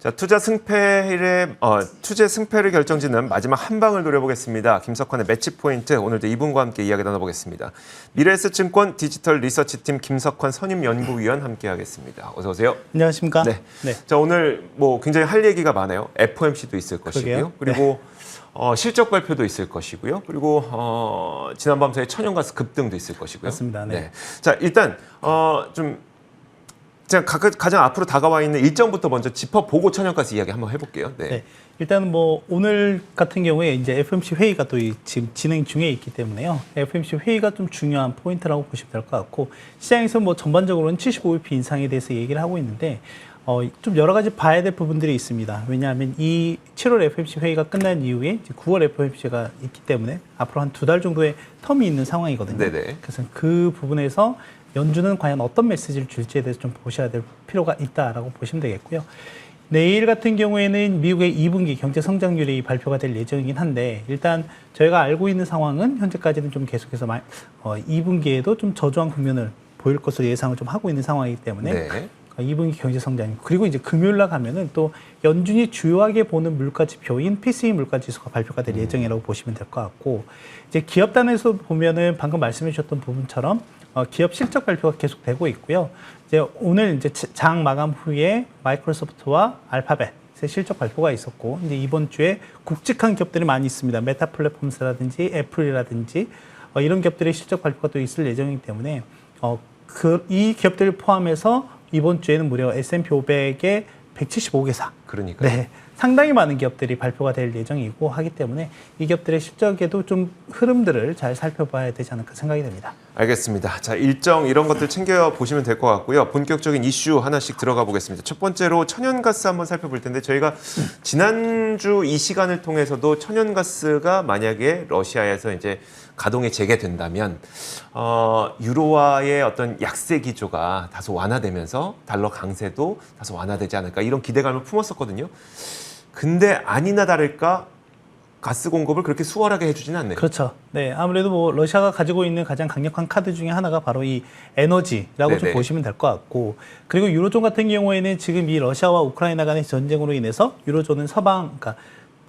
자, 투자 승패를 결정짓는 마지막 한 방을 노려보겠습니다. 김석환의 매치 포인트, 오늘도 이분과 함께 이야기 나눠보겠습니다. 미래에셋증권 디지털 리서치팀 김석환 선임연구위원 함께하겠습니다. 어서 오세요. 안녕하십니까? 네. 자, 오늘 굉장히 할 얘기가 많아요. FOMC도 있을 것이고요. 그리고 실적 발표도 있을 것이고요. 그리고 지난밤 사이 천연가스 급등도 있을 것이고요. 맞습니다. 네. 자, 일단 제가 가장 앞으로 다가와 있는 일정부터 먼저 짚어보고 천연가스 이야기 한번 해볼게요. 네. 일단 오늘 같은 경우에 이제 FOMC 회의가 또 지금 진행 중에 있기 때문에요. FOMC 회의가 좀 중요한 포인트라고 보시면 될 것 같고, 시장에서 전반적으로는 75bp 인상에 대해서 얘기를 하고 있는데, 좀 여러 가지 봐야 될 부분들이 있습니다. 왜냐하면 이 7월 FOMC 회의가 끝난 이후에 이제 9월 FOMC가 있기 때문에 앞으로 한 2달 정도의 텀이 있는 상황이거든요. 네네. 그래서 그 부분에서 연준은 과연 어떤 메시지를 줄지에 대해서 좀 보셔야 될 필요가 있다라고 보시면 되겠고요. 내일 같은 경우에는 미국의 2분기 경제 성장률이 발표가 될 예정이긴 한데, 일단 저희가 알고 있는 상황은 현재까지는 좀 계속해서 2분기에도 좀 저조한 국면을 보일 것으로 예상을 좀 하고 있는 상황이기 때문에 네. 2분기 경제 성장, 그리고 이제 금요일 날 가면은 또 연준이 주요하게 보는 물가 지표인 PCE 물가 지수가 발표가 될 예정이라고 보시면 될 것 같고, 이제 기업단에서 보면은 방금 말씀해 주셨던 부분처럼 기업 실적 발표가 계속되고 있고요. 이제 오늘 이제 장 마감 후에 마이크로소프트와 알파벳의 실적 발표가 있었고, 이제 이번 주에 굵직한 기업들이 많이 있습니다. 메타 플랫폼스라든지 애플이라든지 이런 기업들의 실적 발표가 또 있을 예정이기 때문에 이 기업들을 포함해서 이번 주에는 무려 S&P 500의 175개사. 그러니까요. 네. 상당히 많은 기업들이 발표가 될 예정이고 하기 때문에 이 기업들의 실적에도 좀 흐름들을 잘 살펴봐야 되지 않을까 생각이 됩니다. 알겠습니다. 자, 일정 이런 것들 챙겨보시면 될 것 같고요. 본격적인 이슈 하나씩 들어가 보겠습니다. 첫 번째로 천연가스 한번 살펴볼 텐데, 저희가 지난주 이 시간을 통해서도 천연가스가 만약에 러시아에서 이제 가동이 재개된다면 유로화의 어떤 약세 기조가 다소 완화되면서 달러 강세도 다소 완화되지 않을까, 이런 기대감을 품었었거든요. 근데 아니나 다를까 가스 공급을 그렇게 수월하게 해주지는 않네요. 그렇죠. 네, 아무래도 러시아가 가지고 있는 가장 강력한 카드 중에 하나가 바로 이 에너지라고 네네. 좀 보시면 될 것 같고, 그리고 유로존 같은 경우에는 지금 이 러시아와 우크라이나 간의 전쟁으로 인해서 유로존은 그러니까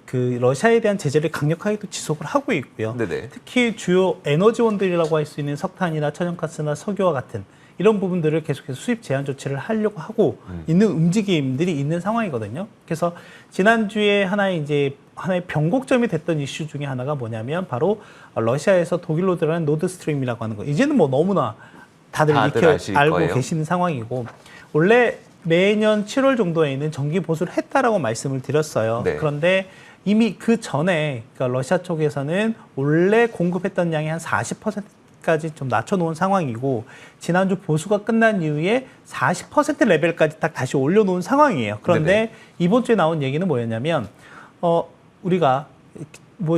그 러시아에 대한 제재를 강력하게 또 지속을 하고 있고요. 네네. 특히 주요 에너지원들이라고 할 수 있는 석탄이나 천연가스나 석유와 같은 이런 부분들을 계속해서 수입 제한 조치를 하려고 하고 있는 움직임들이 있는 상황이거든요. 그래서 지난주에 하나의 변곡점이 됐던 이슈 중에 하나가 뭐냐면 바로 러시아에서 독일로 들어가는 노드스트림이라고 하는 거. 이제는 너무나 다들 알고 거예요. 계시는 상황이고, 원래 매년 7월 정도에는 정기 보수를 했다라고 말씀을 드렸어요. 네. 그런데 이미 그 전에 그러니까 러시아 쪽에서는 원래 공급했던 양의 한 40%까지 좀 낮춰놓은 상황이고, 지난주 보수가 끝난 이후에 40% 레벨까지 딱 다시 올려놓은 상황이에요. 그런데 네네. 이번 주에 나온 얘기는 뭐였냐면 우리가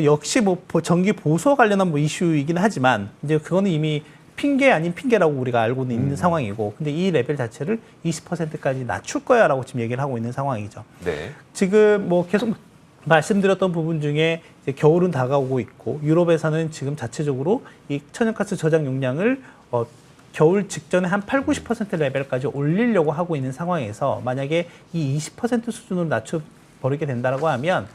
역시 정기 보수와 관련한 이슈이긴 하지만 이제 그거는 이미 핑계 아닌 핑계라고 우리가 알고는 있는 상황이고, 근데 이 레벨 자체를 20%까지 낮출 거야라고 지금 얘기를 하고 있는 상황이죠. 네. 지금 계속 말씀드렸던 부분 중에 이제 겨울은 다가오고 있고, 유럽에서는 지금 자체적으로 이 천연가스 저장 용량을 겨울 직전에 한 80~90% 레벨까지 올리려고 하고 있는 상황에서 만약에 이 20% 수준으로 낮춰버리게 된다고 하면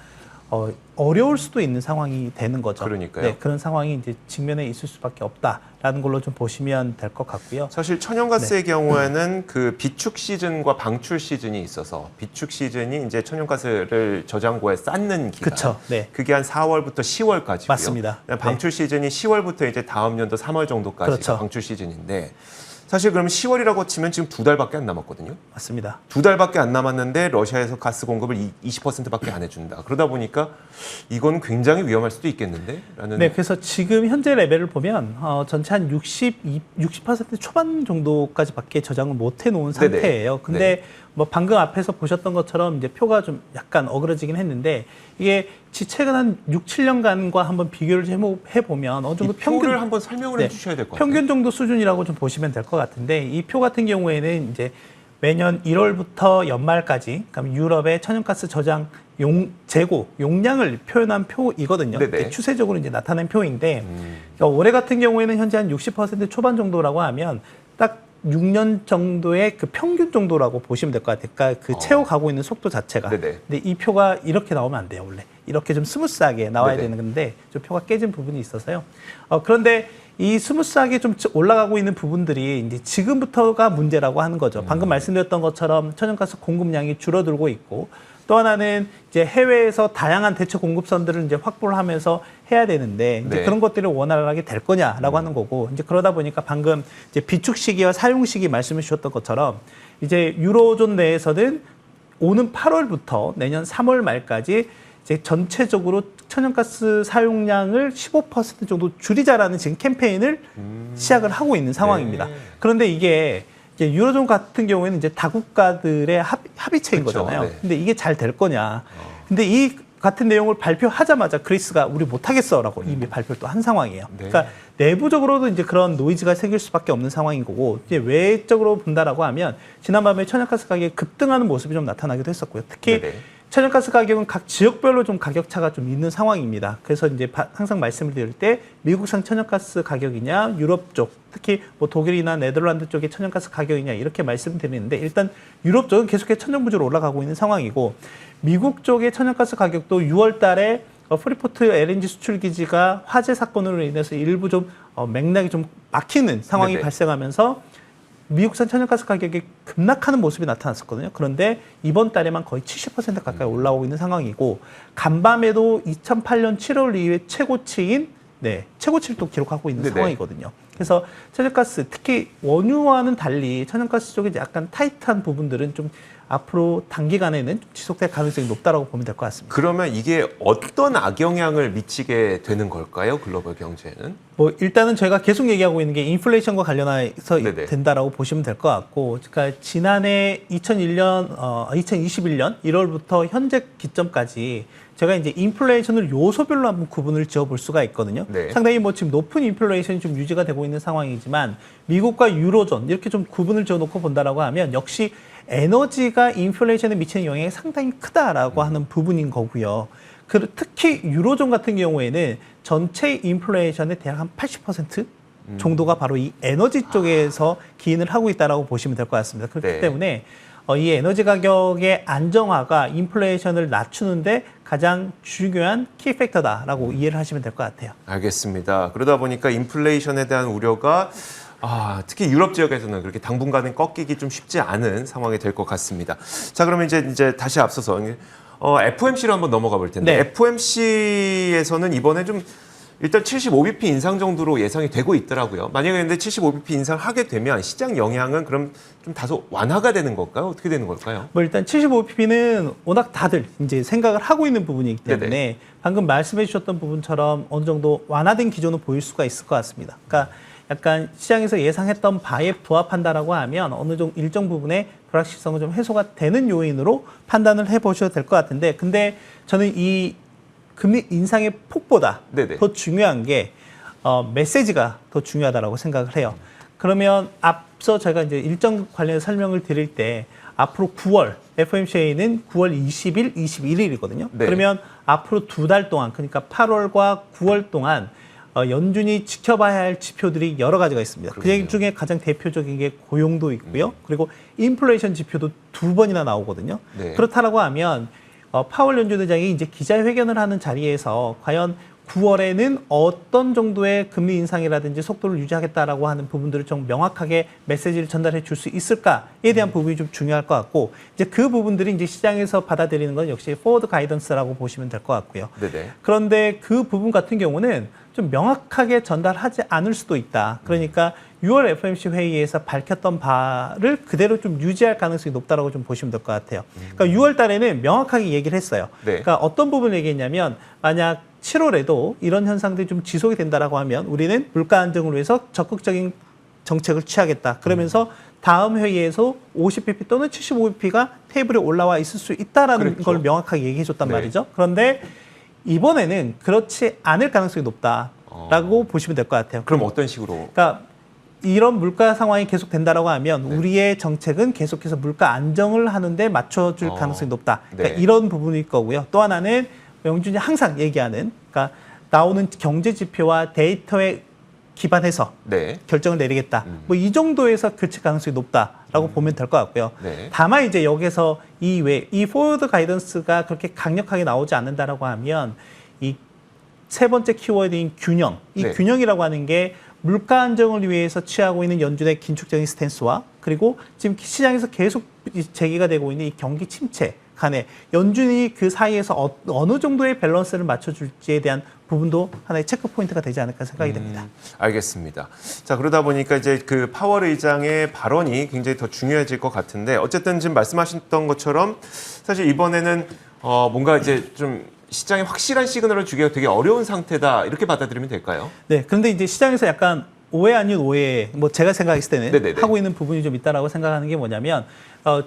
어려울 수도 있는 상황이 되는 거죠. 그러니까요. 네, 그런 상황이 이제 직면에 있을 수밖에 없다라는 걸로 좀 보시면 될 것 같고요. 사실 천연가스의 경우에는 그 비축 시즌과 방출 시즌이 있어서, 비축 시즌이 이제 천연가스를 저장고에 쌓는 기간. 그쵸. 네. 그게 한 4월부터 10월까지고요. 맞습니다. 방출 시즌이 10월부터 이제 다음 연도 3월 정도까지가 그렇죠. 방출 시즌인데, 사실 그럼 10월이라고 치면 지금 2달밖에 안 남았거든요. 맞습니다. 2달밖에 안 남았는데 러시아에서 가스 공급을 20%밖에 안 해준다. 그러다 보니까 이건 굉장히 위험할 수도 있겠는데? 라는. 네, 그래서 지금 현재 레벨을 보면 전체 한 60% 초반 정도까지밖에 저장을 못 해놓은 상태예요. 근데 네. 방금 앞에서 보셨던 것처럼 이제 표가 좀 약간 어그러지긴 했는데, 이게 최근 한 6~7년간과 한번 비교를 해보면 어느 정도 표를 한번 설명을 해주셔야 될 것 같아요. 평균 정도 수준이라고 좀 보시면 될 것 같은데, 이 표 같은 경우에는 이제 매년 1월부터 연말까지 그럼 유럽의 천연가스 저장 재고 용량을 표현한 표이거든요. 추세적으로 이제 나타낸 표인데, 그러니까 올해 같은 경우에는 현재 한 60% 초반 정도라고 하면 딱 6년 정도의 그 평균 정도라고 보시면 될 것 같아요. 그러니까 그 채워가고 있는 속도 자체가. 네네. 근데 이 표가 이렇게 나오면 안 돼요, 원래. 이렇게 좀 스무스하게 나와야 네네. 되는 건데 좀 표가 깨진 부분이 있어서요. 그런데 이 스무스하게 좀 올라가고 있는 부분들이 이제 지금부터가 문제라고 하는 거죠. 방금 말씀드렸던 것처럼 천연가스 공급량이 줄어들고 있고 또 하나는 이제 해외에서 다양한 대체 공급선들을 이제 확보를 하면서 해야 되는데 이제 네. 그런 것들이 원활하게 될 거냐라고 하는 거고 이제 그러다 보니까 방금 이제 비축 시기와 사용 시기 말씀해 주셨던 것처럼 이제 유로존 내에서는 오는 8월부터 내년 3월 말까지 이제 전체적으로 천연가스 사용량을 15% 정도 줄이자라는 지금 캠페인을 시작을 하고 있는 상황입니다. 네. 그런데 이게 이제 유로존 같은 경우에는 이제 다국가들의 합의체인 그렇죠. 거잖아요. 네. 근데 이게 잘 될 거냐? 근데 이 같은 내용을 발표하자마자 그리스가 우리 못하겠어라고 이미 발표를 또 한 상황이에요. 네. 그러니까 내부적으로도 이제 그런 노이즈가 생길 수밖에 없는 상황인 거고 이제 외적으로 본다라고 하면 지난밤에 천연가스 가격이 급등하는 모습이 좀 나타나기도 했었고요. 특히 네네. 천연가스 가격은 각 지역별로 좀 가격 차가 좀 있는 상황입니다. 그래서 이제 항상 말씀을 드릴 때 미국산 천연가스 가격이냐, 유럽 쪽, 특히 뭐 독일이나 네덜란드 쪽의 천연가스 가격이냐 이렇게 말씀드리는데 일단 유럽 쪽은 계속해서 천정부지로 올라가고 있는 상황이고 미국 쪽의 천연가스 가격도 6월 달에 프리포트 LNG 수출 기지가 화재 사건으로 인해서 일부 좀 맥락이 좀 막히는 상황이 네네. 발생하면서 미국산 천연가스 가격이 급락하는 모습이 나타났었거든요. 그런데 이번 달에만 거의 70% 가까이 올라오고 있는 상황이고 간밤에도 2008년 7월 이후에 최고치인 최고치를 또 기록하고 있는 네네. 상황이거든요. 그래서 천연가스 특히 원유와는 달리 천연가스 쪽에 약간 타이트한 부분들은 좀 앞으로 단기간에는 지속될 가능성이 높다라고 보면 될 것 같습니다. 그러면 이게 어떤 악영향을 미치게 되는 걸까요? 글로벌 경제에는? 뭐 일단은 저희가 계속 얘기하고 있는 게 인플레이션과 관련해서 네네. 된다라고 보시면 될 것 같고, 그러니까 지난해 2021년 1월부터 현재 기점까지 제가 이제 인플레이션을 요소별로 한번 구분을 지어볼 수가 있거든요. 네. 상당히 뭐 지금 높은 인플레이션이 좀 유지가 되고 있는 상황이지만 미국과 유로존 이렇게 좀 구분을 지어놓고 본다라고 하면 역시 에너지가 인플레이션에 미치는 영향이 상당히 크다라고 하는 부분인 거고요. 특히 유로존 같은 경우에는 전체 인플레이션의 대략 한 80% 정도가 바로 이 에너지 쪽에서 기인을 하고 있다라고 보시면 될 것 같습니다. 그렇기 네. 때문에 이 에너지 가격의 안정화가 인플레이션을 낮추는데 가장 중요한 키 팩터다라고 이해를 하시면 될 것 같아요. 알겠습니다. 그러다 보니까 인플레이션에 대한 우려가 특히 유럽 지역에서는 그렇게 당분간은 꺾이기 좀 쉽지 않은 상황이 될 것 같습니다. 자, 그러면 이제 다시 앞서서 FOMC로 한번 넘어가 볼 텐데 네. FOMC에서는 이번에 좀 일단 75bp 인상 정도로 예상이 되고 있더라고요. 만약에 근데 75bp 인상하게 되면 시장 영향은 그럼 좀 다소 완화가 되는 걸까요? 어떻게 되는 걸까요? 뭐 일단 75pp는 워낙 다들 이제 생각을 하고 있는 부분이기 때문에 네네. 방금 말씀해 주셨던 부분처럼 어느 정도 완화된 기조는 보일 수가 있을 것 같습니다. 그러니까 약간 시장에서 예상했던 바에 부합한다라고 하면 어느 정도 일정 부분의 불확실성은 좀 해소가 되는 요인으로 판단을 해보셔도 될 것 같은데, 근데 저는 이 금리 인상의 폭보다 네네. 더 중요한 게 메시지가 더 중요하다라고 생각을 해요. 그러면 앞서 제가 이제 일정 관련 설명을 드릴 때 앞으로 9월 FOMC는 9월 20일, 21일이거든요. 네. 그러면 앞으로 2달 동안, 그러니까 8월과 9월 동안 연준이 지켜봐야 할 지표들이 여러 가지가 있습니다. 그렇군요. 그 중에 가장 대표적인 게 고용도 있고요. 그리고 인플레이션 지표도 2번이나 나오거든요. 네. 그렇다라고 하면 파월 연준 의장이 이제 기자회견을 하는 자리에서 과연 9월에는 어떤 정도의 금리 인상이라든지 속도를 유지하겠다라고 하는 부분들을 좀 명확하게 메시지를 전달해 줄 수 있을까에 대한 부분이 좀 중요할 것 같고, 이제 그 부분들이 이제 시장에서 받아들이는 건 역시 포워드 가이던스라고 보시면 될 것 같고요. 네네. 그런데 그 부분 같은 경우는 좀 명확하게 전달하지 않을 수도 있다. 그러니까 6월 FOMC 회의에서 밝혔던 바를 그대로 좀 유지할 가능성이 높다라고 좀 보시면 될 것 같아요. 그러니까 6월 달에는 명확하게 얘기를 했어요. 네. 그러니까 어떤 부분을 얘기했냐면 만약 7월에도 이런 현상들이 좀 지속이 된다라고 하면 우리는 물가 안정을 위해서 적극적인 정책을 취하겠다. 그러면서 다음 회의에서 50bp 또는 75bp가 테이블에 올라와 있을 수 있다라는 그랬죠. 걸 명확하게 얘기해 줬단 네. 말이죠. 그런데 이번에는 그렇지 않을 가능성이 높다라고 보시면 될 것 같아요. 그럼 어떤 식으로? 그러니까 이런 물가 상황이 계속 된다라고 하면 우리의 정책은 계속해서 물가 안정을 하는데 맞춰줄 가능성이 높다. 그러니까 네. 이런 부분일 거고요. 또 하나는 영준이 항상 얘기하는, 그러니까 나오는 경제 지표와 데이터의 기반해서 네. 결정을 내리겠다. 뭐 이 정도에서 교체 가능성이 높다라고 보면 될 것 같고요. 네. 다만 이제 여기서 이 포워드 가이던스가 그렇게 강력하게 나오지 않는다라고 하면 이 세 번째 키워드인 균형. 이 네. 균형이라고 하는 게 물가 안정을 위해서 취하고 있는 연준의 긴축적인 스탠스와 그리고 지금 시장에서 계속 제기가 되고 있는 이 경기 침체 간에 연준이 그 사이에서 어느 정도의 밸런스를 맞춰줄지에 대한 부분도 하나의 체크 포인트가 되지 않을까 생각이 됩니다. 알겠습니다. 자, 그러다 보니까 이제 그 파월 의장의 발언이 굉장히 더 중요해질 것 같은데 어쨌든 지금 말씀하셨던 것처럼 사실 이번에는 뭔가 이제 좀 시장에 확실한 시그널을 주기가 되게 어려운 상태다 이렇게 받아들이면 될까요? 네, 그런데 이제 시장에서 약간 오해 아닌 오해, 뭐 제가 생각했을 때는 네네네. 하고 있는 부분이 좀 있다라고 생각하는 게 뭐냐면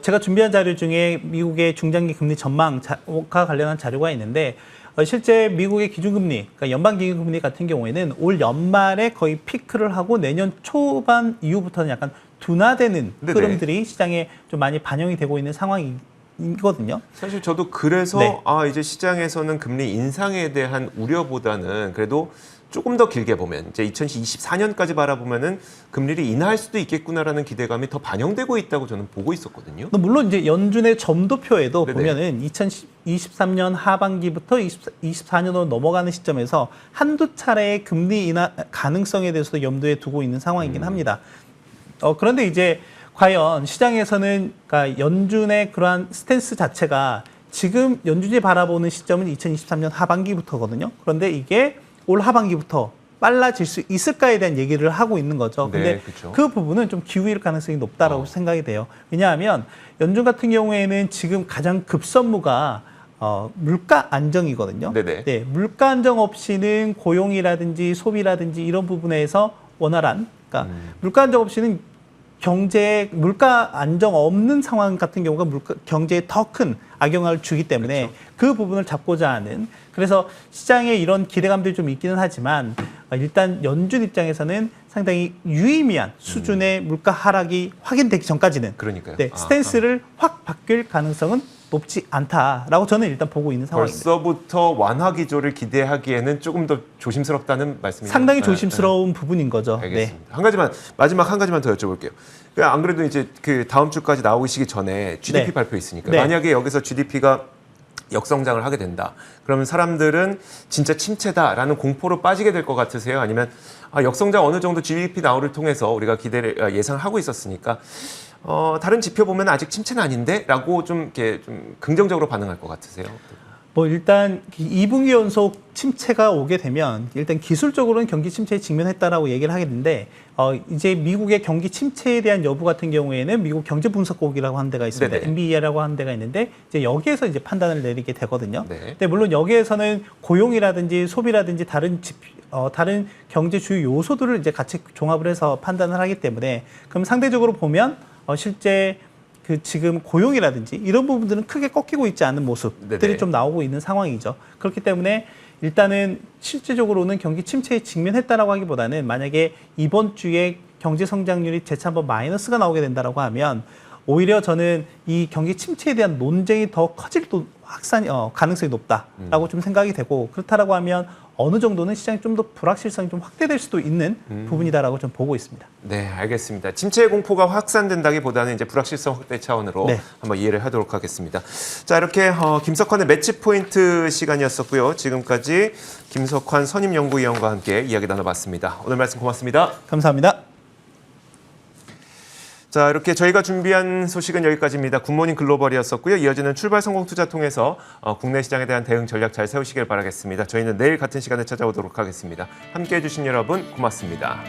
제가 준비한 자료 중에 미국의 중장기 금리 전망과 관련한 자료가 있는데 실제 미국의 기준금리, 그러니까 연방기준금리 같은 경우에는 올 연말에 거의 피크를 하고 내년 초반 이후부터는 약간 둔화되는 네네. 흐름들이 시장에 좀 많이 반영이 되고 있는 상황이거든요. 사실 저도 그래서 네. 이제 시장에서는 금리 인상에 대한 우려보다는 그래도 조금 더 길게 보면 이제 2024년까지 바라보면은 금리를 인하할 수도 있겠구나라는 기대감이 더 반영되고 있다고 저는 보고 있었거든요. 물론 이제 연준의 점도표에도 네네. 보면은 2023년 하반기부터 24년으로 넘어가는 시점에서 한두 차례의 금리 인하 가능성에 대해서도 염두에 두고 있는 상황이긴 합니다. 그런데 이제 과연 시장에서는 그러니까 연준의 그러한 스탠스 자체가 지금 연준이 바라보는 시점은 2023년 하반기부터거든요. 그런데 이게 올 하반기부터 빨라질 수 있을까에 대한 얘기를 하고 있는 거죠. 근데 네, 그렇죠. 그 부분은 좀 기우일 가능성이 높다라고 생각이 돼요. 왜냐하면 연준 같은 경우에는 지금 가장 급선무가 물가 안정이거든요. 네네. 네, 물가 안정 없이는 고용이라든지 소비라든지 이런 부분에서 원활한, 그러니까 물가 안정 없이는 물가 안정 없는 상황 같은 경우가 경제에 더 큰 악영향을 주기 때문에 그렇죠. 그 부분을 잡고자 하는, 그래서 시장에 이런 기대감들이 좀 있기는 하지만 일단 연준 입장에서는 상당히 유의미한 수준의 물가 하락이 확인되기 전까지는 그러니까요. 네, 스탠스를 확 바뀔 가능성은 높지 않다라고 저는 일단 보고 있는 상황입니다. 벌써부터 완화 기조를 기대하기에는 조금 더 조심스럽다는 말씀이죠. 상당히 조심스러운 부분인 거죠. 알겠습니다. 마지막 한 가지만 더 여쭤볼게요. 안 그래도 이제 그 다음 주까지 나오시기 전에 GDP 네. 발표 있으니까 네. 만약에 여기서 GDP가 역성장을 하게 된다. 그러면 사람들은 진짜 침체다라는 공포로 빠지게 될 것 같으세요? 아니면 역성장 어느 정도 GDP 나오를 통해서 우리가 기대를 예상을 하고 있었으니까 다른 지표 보면 아직 침체는 아닌데라고 좀 이렇게 좀 긍정적으로 반응할 것 같으세요? 뭐 일단 2분기 연속 침체가 오게 되면 일단 기술적으로는 경기 침체에 직면했다라고 얘기를 하겠는데 이제 미국의 경기 침체에 대한 여부 같은 경우에는 미국 경제분석국이라고 하는 데가 있습니다. 네네. MBA라고 하는 데가 있는데 이제 여기에서 이제 판단을 내리게 되거든요. 네. 근데 물론 여기에서는 고용이라든지 소비라든지 다른 경제 주요 요소들을 이제 같이 종합을 해서 판단을 하기 때문에 그럼 상대적으로 보면 실제 그 지금 고용이라든지 이런 부분들은 크게 꺾이고 있지 않은 모습들이 네네. 좀 나오고 있는 상황이죠. 그렇기 때문에 일단은 실질적으로는 경기 침체에 직면했다라고 하기보다는 만약에 이번 주에 경제 성장률이 재차 한번 마이너스가 나오게 된다라고 하면 오히려 저는 이 경기 침체에 대한 논쟁이 더 커질 가능성이 높다라고 좀 생각이 되고, 그렇다라고 하면 어느 정도는 시장이 좀 더 불확실성이 좀 확대될 수도 있는 부분이다라고 좀 보고 있습니다. 네, 알겠습니다. 침체 공포가 확산된다기보다는 이제 불확실성 확대 차원으로 네. 한번 이해를 하도록 하겠습니다. 자, 이렇게 김석환의 매치 포인트 시간이었었고요. 지금까지 김석환 선임연구위원과 함께 이야기 나눠봤습니다. 오늘 말씀 고맙습니다. 감사합니다. 자, 이렇게 저희가 준비한 소식은 여기까지입니다. 굿모닝 글로벌이었었고요. 이어지는 출발 성공 투자 통해서 국내 시장에 대한 대응 전략 잘 세우시길 바라겠습니다. 저희는 내일 같은 시간에 찾아오도록 하겠습니다. 함께해 주신 여러분 고맙습니다.